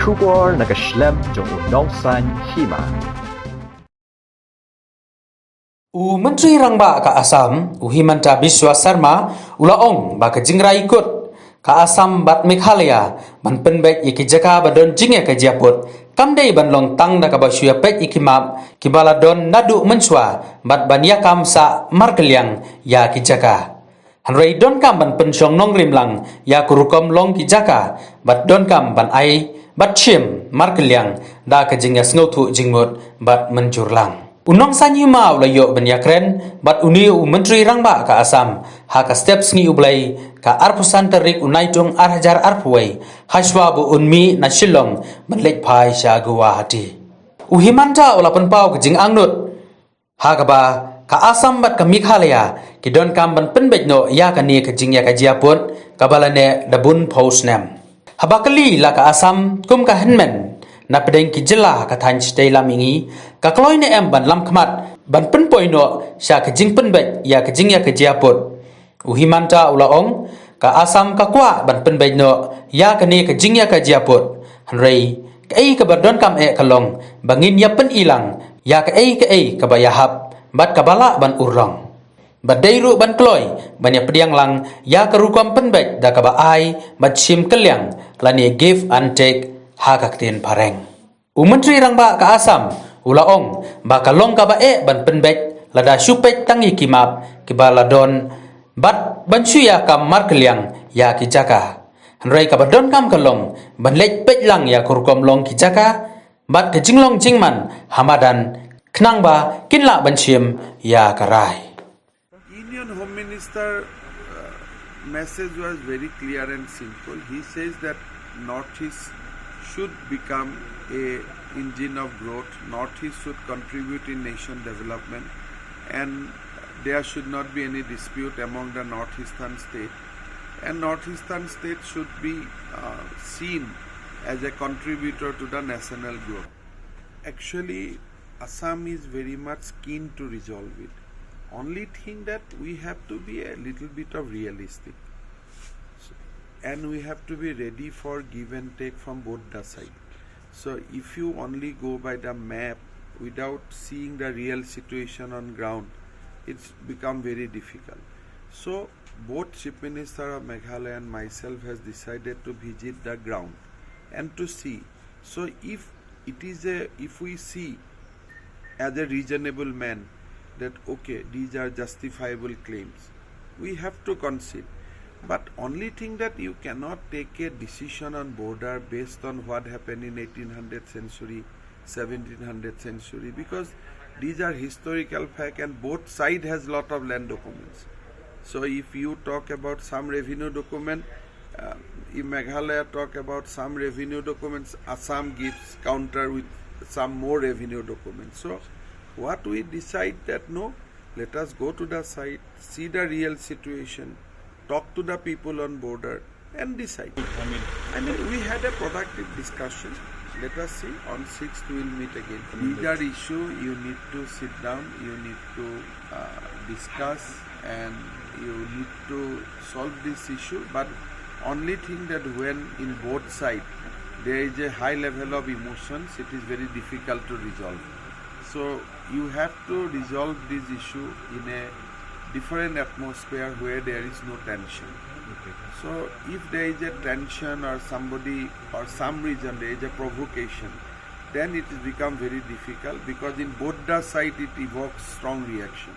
Kubor nagaslem jong unongsan Hima. Menteri Rangba ka Assam, Himanta Biswa Sarma, ulaong ba ka jingra ikut ka Assam bat Markylliang, ban Pynbeit iki jaka badon jingya ka jiaput, kamdei ban long tang da ka ba syua pet ikimap, kibala don nadu menswa, bat ban Ïakam sa Markylliang ya ki jaka. Hanrei don kam ban pensyong nong rimlang, ya kurukom long ki jaka, bat don kam ban ai, bat chim Markylliang, da ka jingya sngotu jingmut, bat menjurlang. Unong san Hima ulayo ban yakren, bat uni Menteri Rangba ka Assam, ha ka step sngi ublay, ka arpusan terik unaitung arhajar arpuway, haswa bu unmi na shilong, ban lek pai sya Guwahati. Himanta ulapan pau ka jing angnut, ha ka ba, ka Assam bat ka Markylliang, ki don kam ban Pynbeit no ya ka ni ka jing ya ka jiaput, ka balane dabun postnem. Habakali la ka Assam kum ka henmen, na pedeng ki jela ka than stay lamingi, ka kloi ne em ban lam khmat, ban Pynpoi no sya ka jing Pynbeit ya ka jing ya ka jiaput. Himanta ulaong, ka Assam ka kwa ban Pynbeit no ya ka ni ka jing ya ka jiaput. Hanrei, ka ei ka badon kam e kalong, bangin ya pen ilang, ya ka ei ka bayahap, bat kabala ban urlong. Badairu ban kloi, ban ya pediang lang, ya ka rukom Pynbeit da ka ba ai, bat sim kelyang, lani give and take, ha ka ktin pareng. Menteri Rangba ka Assam, ulaong, ba kalong ka ba e ban Pynbeit, lada syupet tangi kimap, kibala don, bat ban syuya kam Markylliang, ya ki jaka. Hanrei ka ba don kam kalong, ban lek pet lang ya kurkom long ki jaka, bat ka jinglong jingman, hamadan, knang ba, kinla ban syim, ya karai. Indian Home Minister message was very clear and simple. He says that Northeast should become a engine of growth. Northeast should contribute in nation development, and there should not be any dispute among the Northeastern state. And Northeastern state should be seen as a contributor to the national growth. Actually, Assam is very much keen to resolve it. Only thing that we have to be a little bit of realistic, and we have to be ready for give and take from both the sides. So if you only go by the map without seeing the real situation on ground, it's become very difficult. So both Chief Minister of Meghalaya and myself has decided to visit the ground and to see. So if we see as a reasonable man that okay, these are justifiable claims, we have to concede. But only thing that you cannot take a decision on border based on what happened in 1800th century, 1700th century, because these are historical fact and both side has lot of land documents. So if you talk about some revenue document, if Meghalaya talk about some revenue documents, Assam gives counter with some more revenue documents. So what we decide that no, let us go to the site, see the real situation, talk to the people on border and decide. I mean we had a productive discussion. Let us see, on 6th we will meet again. These are issues you need to sit down, you need to discuss, and you need to solve this issue. But only thing that when in both sides there is a high level of emotions, it is very difficult to resolve. So you have to resolve this issue in a different atmosphere where there is no tension. Okay. So if there is a tension or somebody or some reason there is a provocation, then it has become very difficult because in both the side it evokes strong reaction.